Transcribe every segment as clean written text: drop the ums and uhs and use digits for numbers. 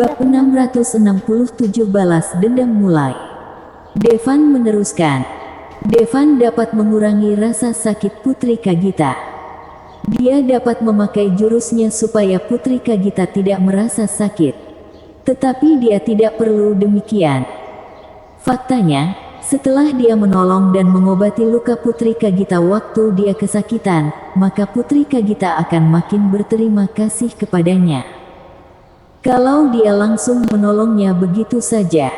Bab 667 Balas Dendam mulai. Devan meneruskan. Devan dapat mengurangi rasa sakit Putri Kagita. Dia dapat memakai jurusnya supaya Putri Kagita tidak merasa sakit. Tetapi dia tidak perlu demikian. Faktanya, setelah dia menolong dan mengobati luka Putri Kagita waktu dia kesakitan, maka Putri Kagita akan makin berterima kasih kepadanya. Kalau dia langsung menolongnya begitu saja,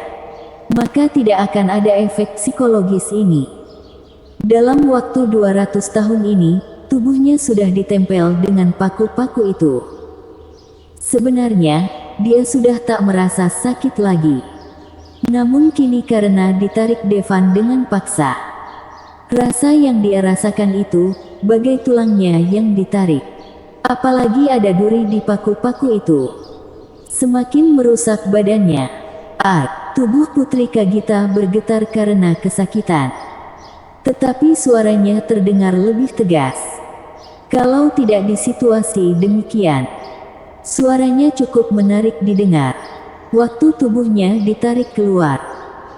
maka tidak akan ada efek psikologis ini. Dalam waktu 200 tahun ini, tubuhnya sudah ditempel dengan paku-paku itu. Sebenarnya, dia sudah tak merasa sakit lagi. Namun kini karena ditarik Devan dengan paksa, rasa yang dia rasakan itu, bagai tulangnya yang ditarik. Apalagi ada duri di paku-paku itu. Semakin merusak badannya. Tubuh Putri Kagita bergetar karena kesakitan. Tetapi suaranya terdengar lebih tegas. Kalau tidak di situasi demikian, suaranya cukup menarik didengar. Waktu tubuhnya ditarik keluar,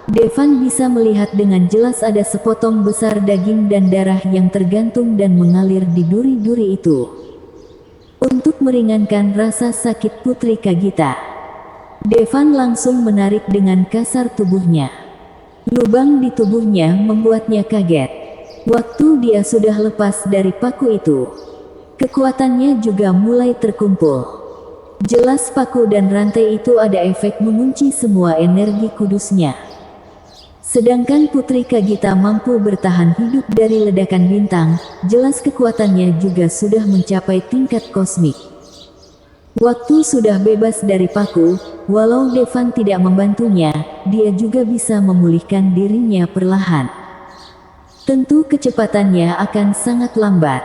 Devan bisa melihat dengan jelas ada sepotong besar daging dan darah yang tergantung dan mengalir di duri-duri itu. Untuk meringankan rasa sakit Putri Kagita, Devan langsung menarik dengan kasar tubuhnya. Lubang di tubuhnya membuatnya kaget. Waktu dia sudah lepas dari paku itu, kekuatannya juga mulai terkumpul. Jelas paku dan rantai itu ada efek mengunci semua energi kudusnya. Sedangkan Putri Kagita mampu bertahan hidup dari ledakan bintang, jelas kekuatannya juga sudah mencapai tingkat kosmik. Waktu sudah bebas dari paku, walau Devan tidak membantunya, dia juga bisa memulihkan dirinya perlahan. Tentu kecepatannya akan sangat lambat.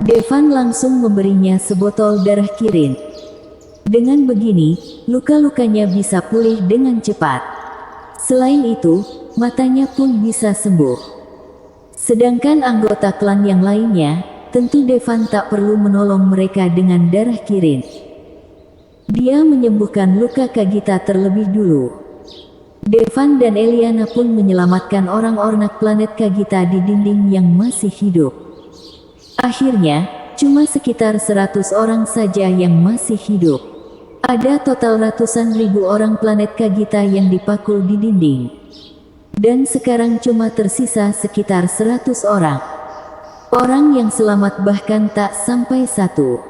Devan langsung memberinya sebotol darah Kirin. Dengan begini, luka-lukanya bisa pulih dengan cepat. Selain itu, matanya pun bisa sembuh. Sedangkan anggota klan yang lainnya, tentu Devan tak perlu menolong mereka dengan darah Kirin. Dia menyembuhkan luka Kagita terlebih dulu. Devan dan Eliana pun menyelamatkan orang-orang planet Kagita di dinding yang masih hidup. Akhirnya, cuma sekitar 100 orang saja yang masih hidup. Ada total ratusan ribu orang planet Kagita yang dipakul di dinding. Dan sekarang cuma tersisa sekitar 100 orang. Orang yang selamat bahkan tak sampai 1.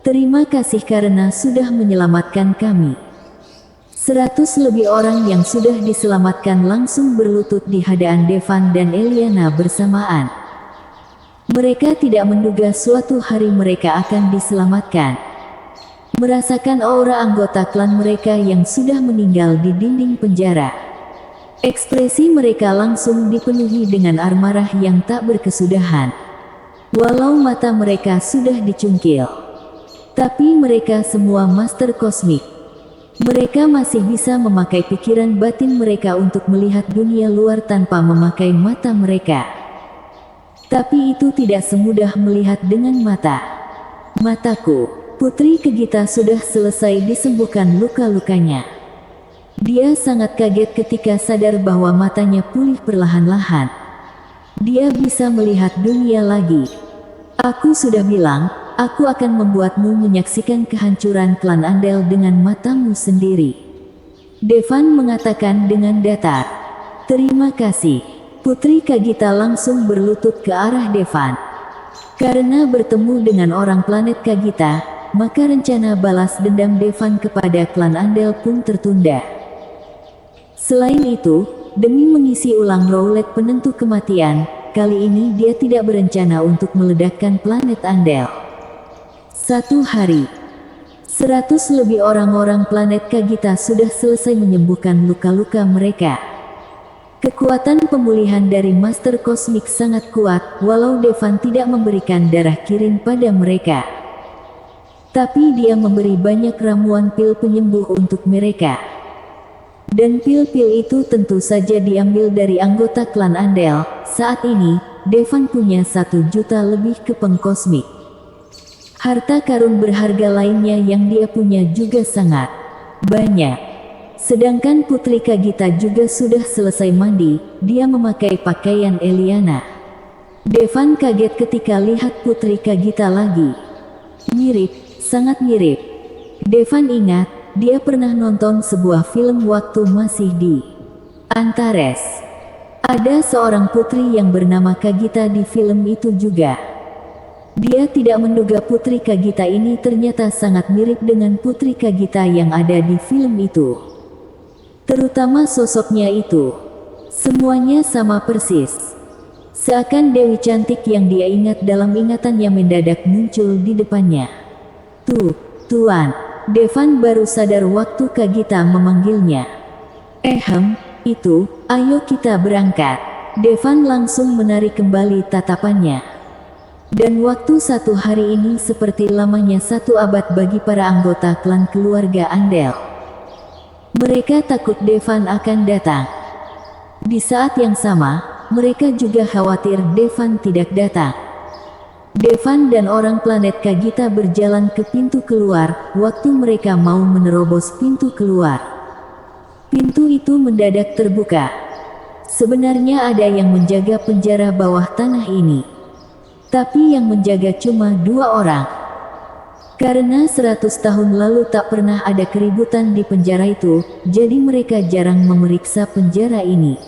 Terima kasih karena sudah menyelamatkan kami. 100 lebih orang yang sudah diselamatkan langsung berlutut di hadapan Devan dan Eliana bersamaan. Mereka tidak menduga suatu hari mereka akan diselamatkan. Merasakan aura anggota klan mereka yang sudah meninggal di dinding penjara. Ekspresi mereka langsung dipenuhi dengan amarah yang tak berkesudahan. Walau mata mereka sudah dicungkil, tapi mereka semua master kosmik. Mereka masih bisa memakai pikiran batin mereka untuk melihat dunia luar tanpa memakai mata mereka. Tapi itu tidak semudah melihat dengan mata. Mataku. Putri Kagita sudah selesai disembuhkan luka-lukanya. Dia sangat kaget ketika sadar bahwa matanya pulih perlahan-lahan. Dia bisa melihat dunia lagi. Aku sudah bilang, aku akan membuatmu menyaksikan kehancuran klan Andel dengan matamu sendiri. Devan mengatakan dengan datar. Terima kasih. Putri Kagita langsung berlutut ke arah Devan. Karena bertemu dengan orang planet Kagita, maka rencana balas dendam Devan kepada klan Andel pun tertunda. Selain itu, demi mengisi ulang roulette penentu kematian, kali ini dia tidak berencana untuk meledakkan planet Andel. Satu hari, 100 lebih orang-orang planet Kagita sudah selesai menyembuhkan luka-luka mereka. Kekuatan pemulihan dari Master Kosmik sangat kuat, walau Devan tidak memberikan darah Kirin pada mereka. Tapi dia memberi banyak ramuan pil penyembuh untuk mereka. Dan pil-pil itu tentu saja diambil dari anggota klan Andel. Saat ini, Devan punya 1 juta lebih kepeng kosmik. Harta karun berharga lainnya yang dia punya juga sangat. Banyak. Sedangkan Putri Kagita juga sudah selesai mandi, dia memakai pakaian Eliana. Devan kaget ketika lihat Putri Kagita lagi. Mirip, sangat mirip. Devan ingat, dia pernah nonton sebuah film waktu masih di Antares. Ada seorang putri yang bernama Kagita di film itu juga. Dia tidak menduga Putri Kagita ini ternyata sangat mirip dengan Putri Kagita yang ada di film itu. Terutama sosoknya itu. Semuanya sama persis. Seakan Dewi cantik yang dia ingat dalam ingatan yang mendadak muncul di depannya. Tuan. Devan baru sadar waktu Kagita memanggilnya. Itu, ayo kita berangkat. Devan langsung menarik kembali tatapannya. Dan waktu satu hari ini seperti lamanya satu abad bagi para anggota klan keluarga Andel. Mereka takut Devan akan datang. Di saat yang sama, mereka juga khawatir Devan tidak datang. Devan dan orang planet Kagita berjalan ke pintu keluar, waktu mereka mau menerobos pintu keluar. Pintu itu mendadak terbuka. Sebenarnya ada yang menjaga penjara bawah tanah ini. Tapi yang menjaga cuma 2 orang. Karena 100 tahun lalu tak pernah ada keributan di penjara itu, jadi mereka jarang memeriksa penjara ini.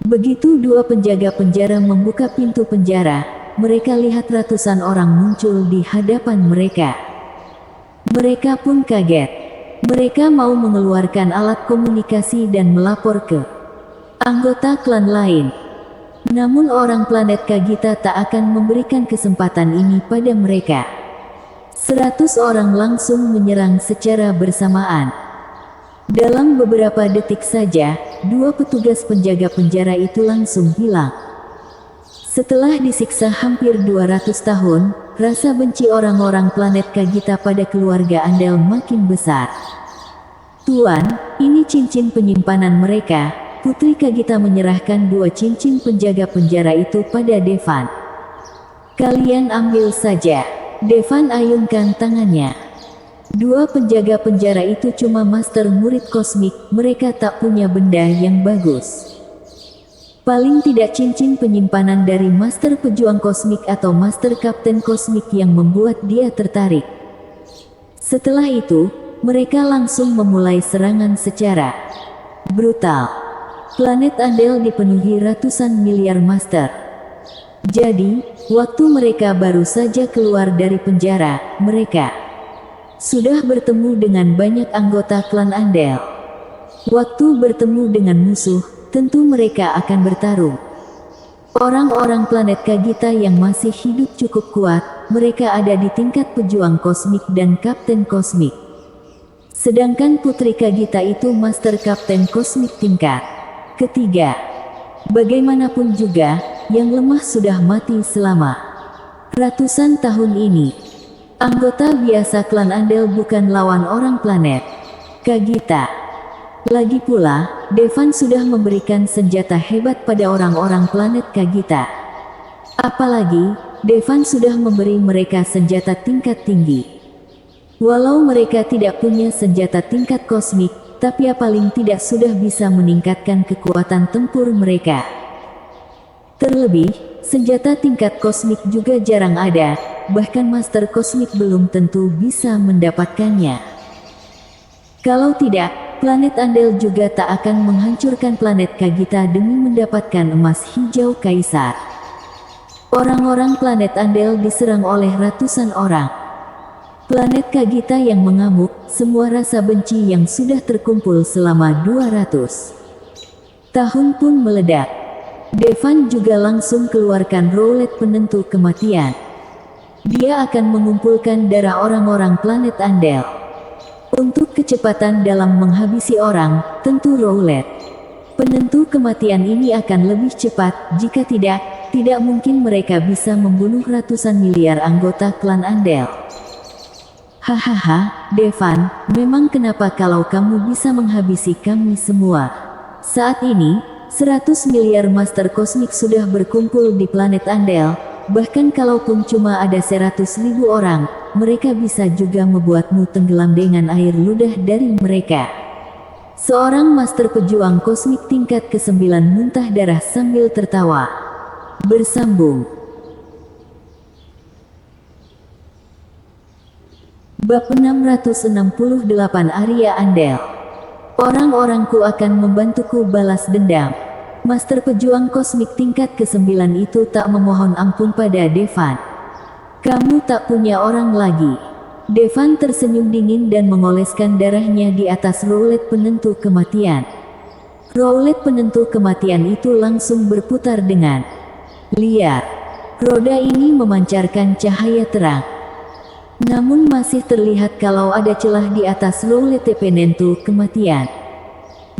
Begitu 2 penjaga penjara membuka pintu penjara, mereka lihat ratusan orang muncul di hadapan mereka. Mereka pun kaget. Mereka mau mengeluarkan alat komunikasi dan melapor ke anggota klan lain. Namun orang planet Kagita tak akan memberikan kesempatan ini pada mereka. 100 orang langsung menyerang secara bersamaan. Dalam beberapa detik saja, 2 petugas penjaga penjara itu langsung hilang. Setelah disiksa hampir 200 tahun, rasa benci orang-orang planet Kagita pada keluarga Andel makin besar. Tuan, ini cincin penyimpanan mereka. Putri Kagita menyerahkan 2 cincin penjaga penjara itu pada Devan. Kalian ambil saja. Devan ayunkan tangannya. 2 penjaga penjara itu cuma master murid kosmik, mereka tak punya benda yang bagus. Paling tidak cincin penyimpanan dari master pejuang kosmik atau master kapten kosmik yang membuat dia tertarik. Setelah itu, mereka langsung memulai serangan secara brutal. Planet Andel dipenuhi ratusan miliar master. Jadi, waktu mereka baru saja keluar dari penjara, mereka sudah bertemu dengan banyak anggota klan Andel. Waktu bertemu dengan musuh, tentu mereka akan bertarung. Orang-orang planet Kagita yang masih hidup cukup kuat, mereka ada di tingkat pejuang kosmik dan kapten kosmik. Sedangkan Putri Kagita itu master kapten kosmik tingkat ketiga. Bagaimanapun juga, yang lemah sudah mati selama ratusan tahun ini. Anggota biasa klan Andel bukan lawan orang planet Kagita. Lagi pula, Devan sudah memberikan senjata hebat pada orang-orang planet Kagita. Apalagi, Devan sudah memberi mereka senjata tingkat tinggi. Walau mereka tidak punya senjata tingkat kosmik, tapi paling tidak sudah bisa meningkatkan kekuatan tempur mereka. Terlebih, senjata tingkat kosmik juga jarang ada, bahkan master kosmik belum tentu bisa mendapatkannya. Kalau tidak, planet Andel juga tak akan menghancurkan planet Kagita demi mendapatkan emas hijau kaisar. Orang-orang planet Andel diserang oleh ratusan orang. Planet Kagita yang mengamuk, semua rasa benci yang sudah terkumpul selama 200 tahun pun meledak. Devan juga langsung keluarkan roulette penentu kematian. Dia akan mengumpulkan darah orang-orang planet Andel. Untuk kecepatan dalam menghabisi orang, tentu roulette penentu kematian ini akan lebih cepat, jika tidak mungkin mereka bisa membunuh ratusan miliar anggota klan Andel. Hahaha, Devan, memang kenapa kalau kamu bisa menghabisi kami semua? Saat ini, 100 miliar master kosmik sudah berkumpul di planet Andel, bahkan kalaupun cuma ada 100.000 orang, mereka bisa juga membuatmu tenggelam dengan air ludah dari mereka. Seorang master pejuang kosmik tingkat ke-9 muntah darah sambil tertawa. Bersambung. Bab 668 Arya Andel. Orang-orangku akan membantuku balas dendam. Master pejuang kosmik tingkat ke-9 itu tak memohon ampun pada Devan. Kamu tak punya orang lagi. Devan tersenyum dingin dan mengoleskan darahnya di atas roulet penentu kematian. Roulet penentu kematian itu langsung berputar dengan liar. Roda ini memancarkan cahaya terang. Namun masih terlihat kalau ada celah di atas roulet penentu kematian.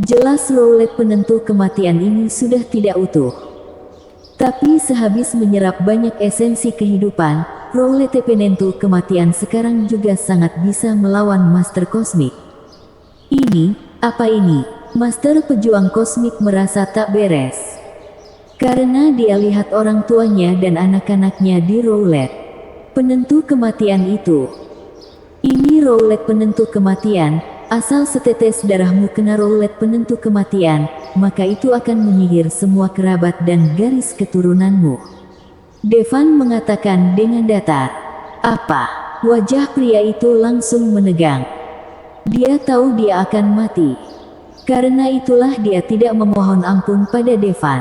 Jelas roulet penentu kematian ini sudah tidak utuh. Tapi sehabis menyerap banyak esensi kehidupan, roulet penentu kematian sekarang juga sangat bisa melawan Master Kosmik. Ini, apa ini? Master pejuang kosmik merasa tak beres. Karena dia lihat orang tuanya dan anak-anaknya di roulet penentu kematian itu. Ini roulet penentu kematian, asal setetes darahmu kena roulet penentu kematian, maka itu akan menyihir semua kerabat dan garis keturunanmu. Devan mengatakan dengan datar. Apa? Wajah pria itu langsung menegang. Dia tahu dia akan mati. Karena itulah dia tidak memohon ampun pada Devan.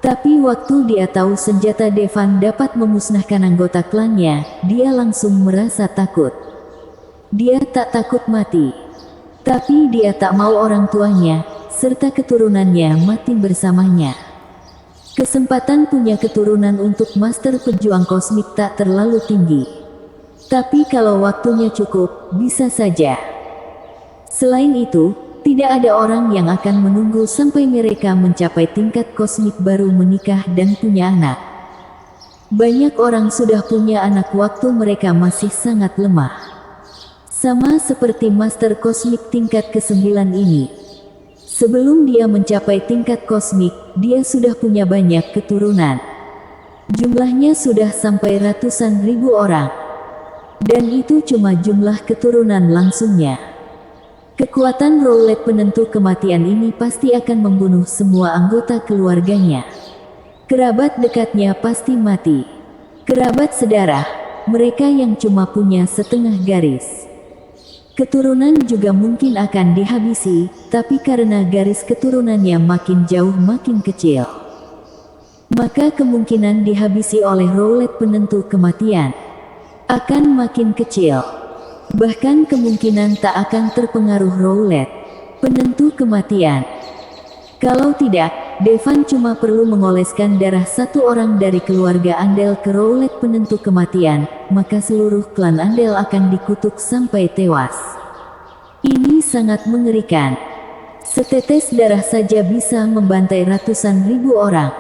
Tapi waktu dia tahu senjata Devan dapat memusnahkan anggota klannya, dia langsung merasa takut. Dia tak takut mati. Tapi dia tak mau orang tuanya, serta keturunannya mati bersamanya. Kesempatan punya keturunan untuk master pejuang kosmik tak terlalu tinggi. Tapi kalau waktunya cukup, bisa saja. Selain itu, tidak ada orang yang akan menunggu sampai mereka mencapai tingkat kosmik baru menikah dan punya anak. Banyak orang sudah punya anak waktu mereka masih sangat lemah. Sama seperti master kosmik tingkat ke-9 ini. Sebelum dia mencapai tingkat kosmik, dia sudah punya banyak keturunan. Jumlahnya sudah sampai ratusan ribu orang. Dan itu cuma jumlah keturunan langsungnya. Kekuatan roulet penentu kematian ini pasti akan membunuh semua anggota keluarganya. Kerabat dekatnya pasti mati. Kerabat sedarah, mereka yang cuma punya setengah garis. Keturunan juga mungkin akan dihabisi, tapi karena garis keturunannya makin jauh makin kecil, maka kemungkinan dihabisi oleh roulet penentu kematian akan makin kecil. Bahkan kemungkinan tak akan terpengaruh roulet penentu kematian. Kalau tidak, Devan cuma perlu mengoleskan darah satu orang dari keluarga Andel ke roulet penentu kematian, maka seluruh klan Andel akan dikutuk sampai tewas. Ini sangat mengerikan. Setetes darah saja bisa membantai ratusan ribu orang.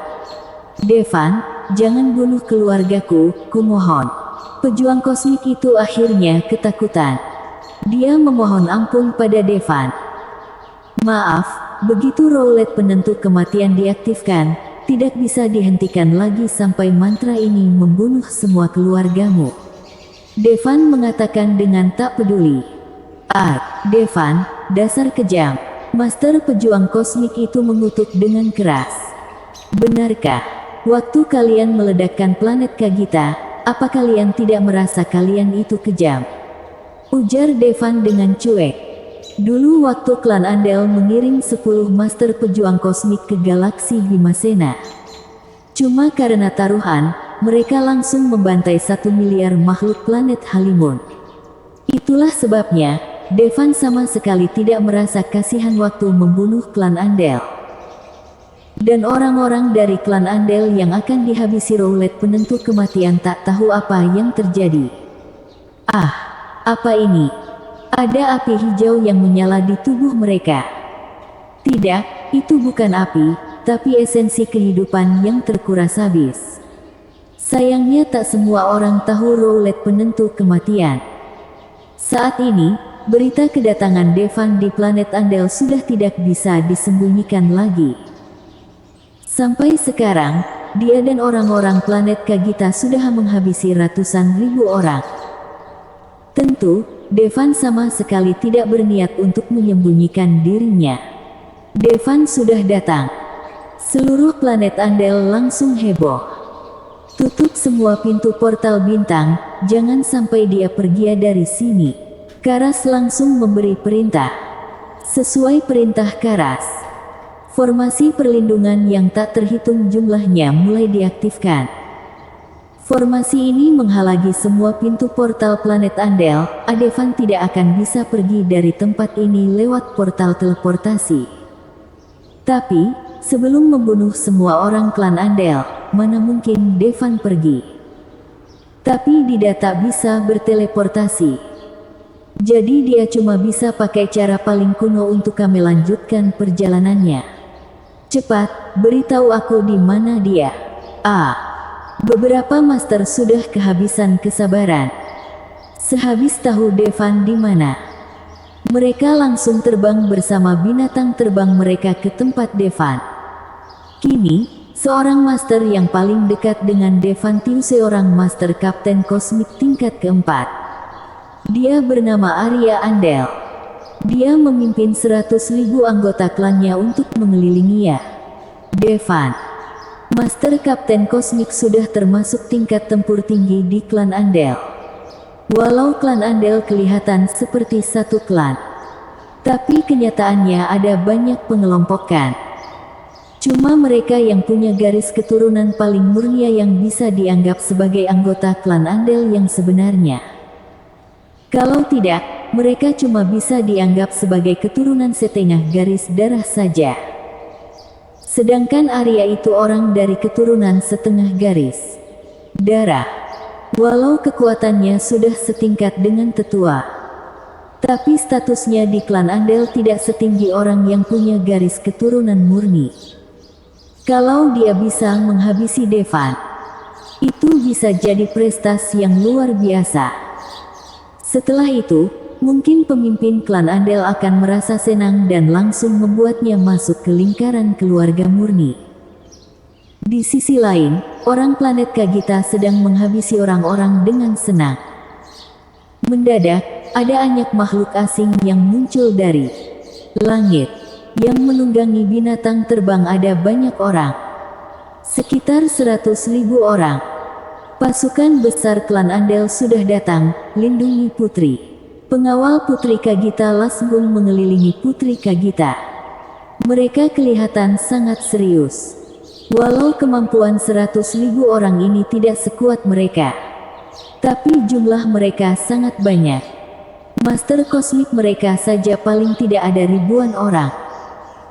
Devan, jangan bunuh keluargaku, kumohon. Pejuang kosmik itu akhirnya ketakutan. Dia memohon ampun pada Devan. Maaf, begitu roulet penentu kematian diaktifkan, tidak bisa dihentikan lagi sampai mantra ini membunuh semua keluargamu. Devan mengatakan dengan tak peduli. Devan, dasar kejam. Master pejuang kosmik itu mengutuk dengan keras. Benarkah? Waktu kalian meledakkan planet Kagita, apa kalian tidak merasa kalian itu kejam? Ujar Devan dengan cuek. Dulu waktu klan Andel mengirim 10 master pejuang kosmik ke galaksi Vimasena. Cuma karena taruhan, mereka langsung membantai 1 miliar makhluk planet Halimun. Itulah sebabnya, Devan sama sekali tidak merasa kasihan waktu membunuh klan Andel. Dan orang-orang dari klan Andel yang akan dihabisi roulet penentu kematian tak tahu apa yang terjadi. Apa ini? Ada api hijau yang menyala di tubuh mereka. Tidak, itu bukan api, tapi esensi kehidupan yang terkuras habis. Sayangnya tak semua orang tahu roulet penentu kematian. Saat ini, berita kedatangan Devan di planet Andel sudah tidak bisa disembunyikan lagi. Sampai sekarang, dia dan orang-orang planet Kagita sudah menghabisi ratusan ribu orang. Tentu, Devan sama sekali tidak berniat untuk menyembunyikan dirinya. Devan sudah datang. Seluruh planet Andel langsung heboh. Tutup semua pintu portal bintang, jangan sampai dia pergi dari sini. Karas langsung memberi perintah. Sesuai perintah Karas, formasi perlindungan yang tak terhitung jumlahnya mulai diaktifkan. Formasi ini menghalangi semua pintu portal planet Andel. Devan tidak akan bisa pergi dari tempat ini lewat portal teleportasi. Tapi, sebelum membunuh semua orang klan Andel, mana mungkin Devan pergi. Tapi dia tak bisa berteleportasi. Jadi dia cuma bisa pakai cara paling kuno untuk kami lanjutkan perjalanannya. Cepat, beritahu aku di mana dia. Beberapa master sudah kehabisan kesabaran. Sehabis tahu Devan di mana, mereka langsung terbang bersama binatang terbang mereka ke tempat Devan. Kini, seorang master yang paling dekat dengan Devan seorang master kapten kosmik tingkat keempat. Dia bernama Arya Andel. Dia memimpin 100.000 anggota klannya untuk mengelilinginya. Devan, master kapten kosmik, sudah termasuk tingkat tempur tinggi di klan Andel. Walau klan Andel kelihatan seperti satu klan, tapi kenyataannya ada banyak pengelompokan. Cuma mereka yang punya garis keturunan paling murni yang bisa dianggap sebagai anggota klan Andel yang sebenarnya. Kalau tidak, mereka cuma bisa dianggap sebagai keturunan setengah garis darah saja. Sedangkan Arya itu orang dari keturunan setengah garis darah. Walau kekuatannya sudah setingkat dengan tetua, tapi statusnya di klan Andel tidak setinggi orang yang punya garis keturunan murni. Kalau dia bisa menghabisi Devan, itu bisa jadi prestasi yang luar biasa. Setelah itu, mungkin pemimpin klan Andel akan merasa senang dan langsung membuatnya masuk ke lingkaran keluarga murni. Di sisi lain, orang planet Kagita sedang menghabisi orang-orang dengan senang. Mendadak, ada banyak makhluk asing yang muncul dari langit. Yang menunggangi binatang terbang ada banyak orang. Sekitar 100.000 orang. Pasukan besar klan Andel sudah datang, lindungi putri. Pengawal putri Kagita langsung mengelilingi putri Kagita. Mereka kelihatan sangat serius. Walau kemampuan 100.000 orang ini tidak sekuat mereka, tapi jumlah mereka sangat banyak. Master kosmik mereka saja paling tidak ada ribuan orang.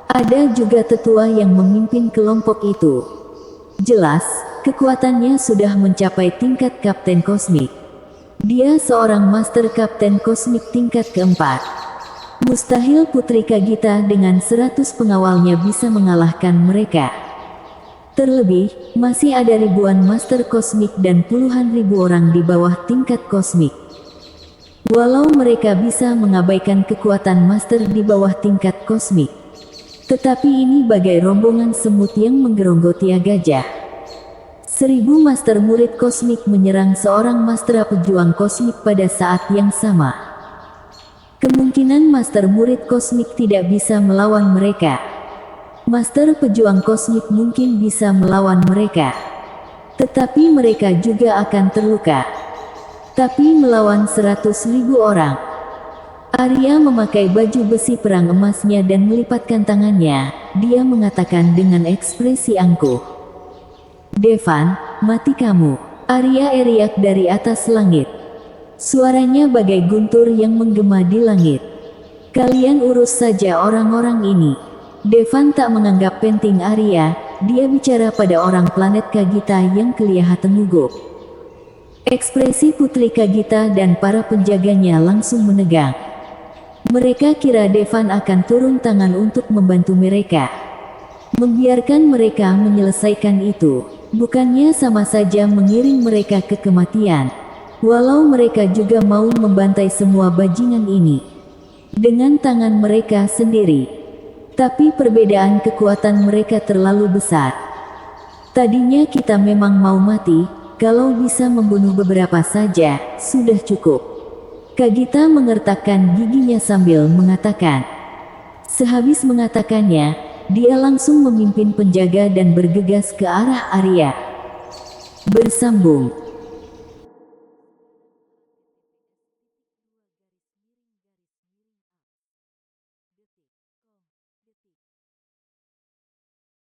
Ada juga tetua yang memimpin kelompok itu. Jelas, kekuatannya sudah mencapai tingkat kapten kosmik. Dia seorang master kapten kosmik tingkat keempat. Mustahil putri Kagita dengan 100 pengawalnya bisa mengalahkan mereka. Terlebih, masih ada ribuan master kosmik dan puluhan ribu orang di bawah tingkat kosmik. Walau mereka bisa mengabaikan kekuatan master di bawah tingkat kosmik, tetapi ini bagai rombongan semut yang menggerogoti gajah. 1000 master murid kosmik menyerang seorang master pejuang kosmik pada saat yang sama. Kemungkinan master murid kosmik tidak bisa melawan mereka. Master pejuang kosmik mungkin bisa melawan mereka, tetapi mereka juga akan terluka. Tapi melawan 100.000 orang. Arya memakai baju besi perang emasnya dan melipatkan tangannya. Dia mengatakan dengan ekspresi angkuh, "Devan, mati kamu." Arya eriak dari atas langit. Suaranya bagai guntur yang menggema di langit. "Kalian urus saja orang-orang ini." Devan tak menganggap penting Arya. Dia bicara pada orang planet Kagita yang kelihatan gugup. Ekspresi putri Kagita dan para penjaganya langsung menegang. Mereka kira Devan akan turun tangan untuk membantu mereka. Membiarkan mereka menyelesaikan itu, bukannya sama saja mengiring mereka ke kematian. Walau mereka juga mau membantai semua bajingan ini dengan tangan mereka sendiri. Tapi perbedaan kekuatan mereka terlalu besar. Tadinya kita memang mau mati, kalau bisa membunuh beberapa saja, sudah cukup. Kagita mengertakkan giginya sambil mengatakan. Sehabis mengatakannya, dia langsung memimpin penjaga dan bergegas ke arah Arya. Bersambung.